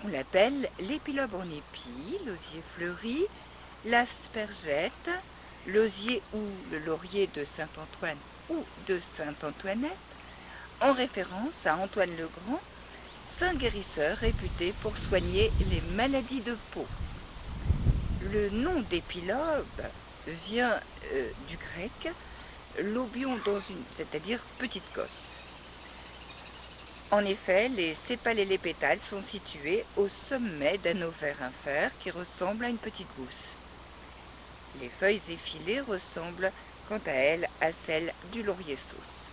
On l'appelle l'épilobe en épi, l'osier fleuri, l'aspergette, l'osier ou le laurier de Saint-Antoine ou de Sainte-Antoinette, en référence à Antoine le Grand, saint guérisseur réputé pour soigner les maladies de peau. Le nom d'épilobe vient du grec lobion dans une, c'est-à-dire petite cosse. En effet, les sépales et les pétales sont situés au sommet d'un ovaire infère qui ressemble à une petite gousse. Les feuilles effilées ressemblent, quant à elles, à celles du laurier sauce.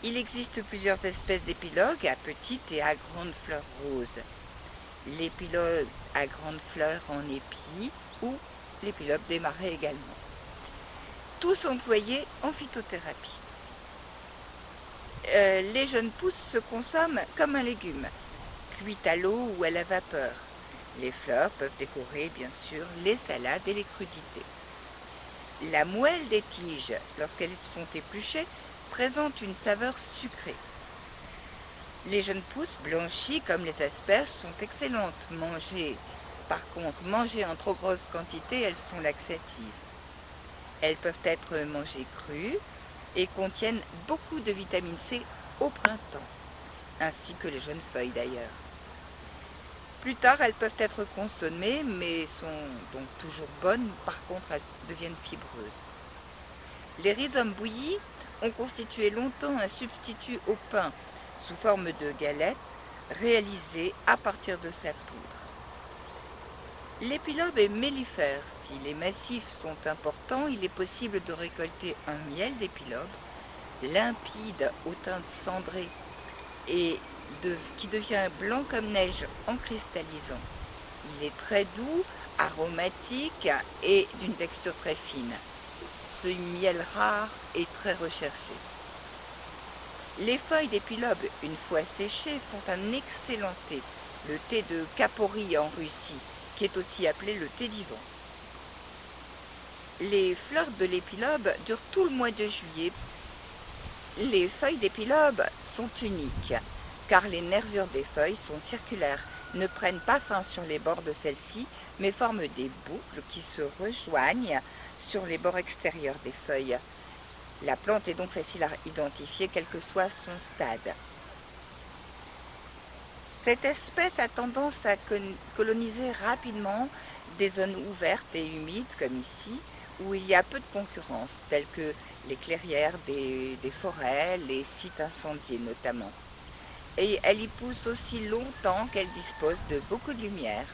Il existe plusieurs espèces d'épilogues à petites et à grandes fleurs roses. L'épilogue à grandes fleurs en épi ou l'épilogue des marais également. Tous employés en phytothérapie. Les jeunes pousses se consomment comme un légume, cuit à l'eau ou à la vapeur. Les fleurs peuvent décorer bien sûr les salades et les crudités. La moelle des tiges, lorsqu'elles sont épluchées, présente une saveur sucrée. Les jeunes pousses blanchies comme les asperges sont excellentes. Par contre, mangées en trop grosse quantité, elles sont laxatives. Elles peuvent être mangées crues et contiennent beaucoup de vitamine C au printemps, ainsi que les jeunes feuilles d'ailleurs. Plus tard, elles peuvent être consommées, mais sont donc toujours bonnes, par contre elles deviennent fibreuses. Les rhizomes bouillis ont constitué longtemps un substitut au pain, sous forme de galettes, réalisées à partir de sa poudre. L'épilobe est mellifère. Si les massifs sont importants, il est possible de récolter un miel d'épilobe, limpide aux teintes cendrées et qui devient blanc comme neige en cristallisant. Il est très doux, aromatique et d'une texture très fine. Ce miel rare est très recherché. Les feuilles d'épilobe, une fois séchées, font un excellent thé, le thé de Kapori en Russie, qui est aussi appelé le thé d'Ivan. Les fleurs de l'épilobe durent tout le mois de juillet. Les feuilles d'épilobe sont uniques, car les nervures des feuilles sont circulaires, ne prennent pas fin sur les bords de celles-ci, mais forment des boucles qui se rejoignent sur les bords extérieurs des feuilles. La plante est donc facile à identifier, quel que soit son stade. Cette espèce a tendance à coloniser rapidement des zones ouvertes et humides, comme ici, où il y a peu de concurrence, telles que les clairières des forêts, les sites incendiés notamment. Et elle y pousse aussi longtemps qu'elle dispose de beaucoup de lumière.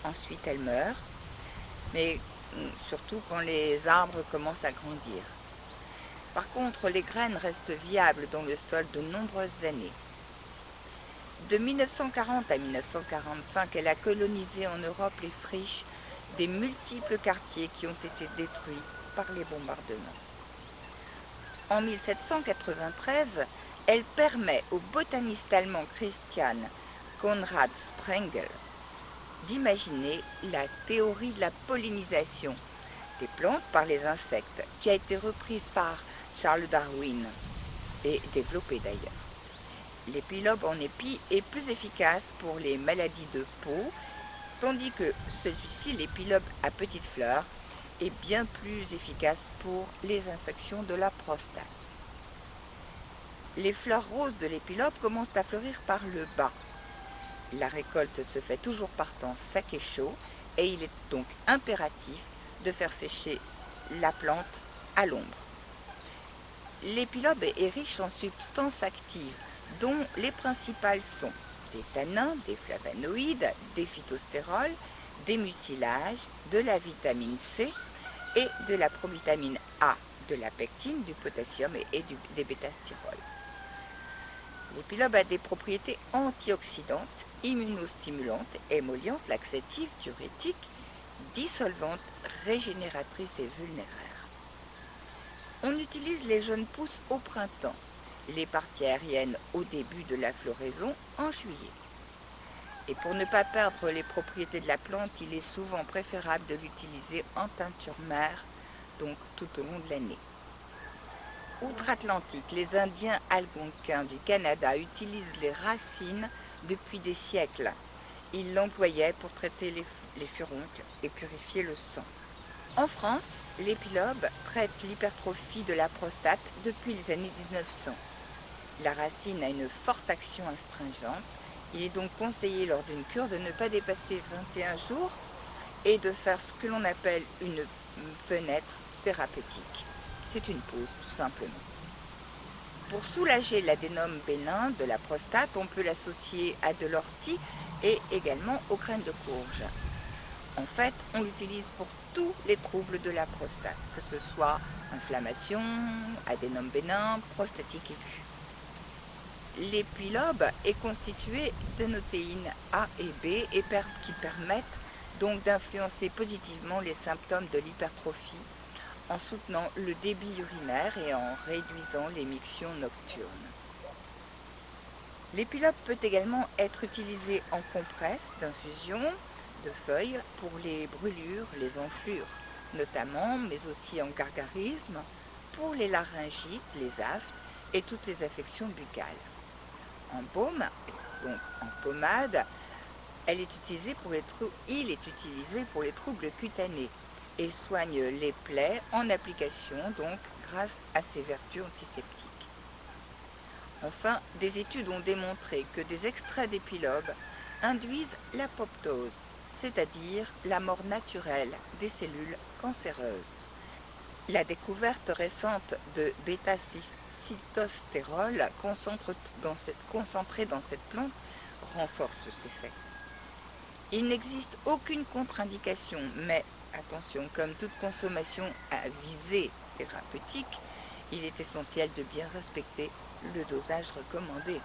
Ensuite, elle meurt, mais surtout quand les arbres commencent à grandir. Par contre, les graines restent viables dans le sol de nombreuses années. De 1940 à 1945, elle a colonisé en Europe les friches des multiples quartiers qui ont été détruits par les bombardements. En 1793, elle permet au botaniste allemand Christian Konrad Sprengel d'imaginer la théorie de la pollinisation des plantes par les insectes, qui a été reprise par Charles Darwin et développée d'ailleurs. L'épilobe en épi est plus efficace pour les maladies de peau, tandis que celui-ci, l'épilobe à petites fleurs, est bien plus efficace pour les infections de la prostate. Les fleurs roses de l'épilobe commencent à fleurir par le bas. La récolte se fait toujours par temps sec et chaud, et il est donc impératif de faire sécher la plante à l'ombre. L'épilobe est riche en substances actives, dont les principales sont des tanins, des flavonoïdes, des phytostérols, des mucilages, de la vitamine C et de la provitamine A, de la pectine, du potassium et des bêta-stérols. L'épilobe a des propriétés antioxydantes, immunostimulantes, émollientes, laxatives, diurétiques, dissolvantes, régénératrices et vulnéraires. On utilise les jeunes pousses au printemps, les parties aériennes au début de la floraison en juillet. Et pour ne pas perdre les propriétés de la plante, il est souvent préférable de l'utiliser en teinture mère, donc tout au long de l'année. Outre-Atlantique, les Indiens algonquins du Canada utilisent les racines depuis des siècles. Il l'employait pour traiter les furoncles et purifier le sang. En France, l'épilobe traite l'hypertrophie de la prostate depuis les années 1900. La racine a une forte action astringente. Il est donc conseillé lors d'une cure de ne pas dépasser 21 jours et de faire ce que l'on appelle une fenêtre thérapeutique. C'est une pause, tout simplement. Pour soulager l'adénome bénin de la prostate, on peut l'associer à de l'ortie et également aux graines de courge. En fait, on l'utilise pour tous les troubles de la prostate, que ce soit inflammation, adénome bénin, prostatique aiguë. L'épilobe est constitué de notéines A et B qui permettent donc d'influencer positivement les symptômes de l'hypertrophie en soutenant le débit urinaire et en réduisant l'émission nocturne. L'épilobe peut également être utilisé en compresse d'infusion de feuilles pour les brûlures, les enflures notamment, mais aussi en gargarisme, pour les laryngites, les aphtes et toutes les affections buccales. En baume, donc en pommade, il est utilisé pour les troubles cutanés et soigne les plaies en application, donc grâce à ses vertus antiseptiques. Enfin, des études ont démontré que des extraits d'épilobe induisent l'apoptose, c'est-à-dire la mort naturelle des cellules cancéreuses. La découverte récente de bêta-cytostérol concentré dans cette plante renforce ces faits. Il n'existe aucune contre-indication, mais attention, comme toute consommation à visée thérapeutique, il est essentiel de bien respecter le dosage recommandé.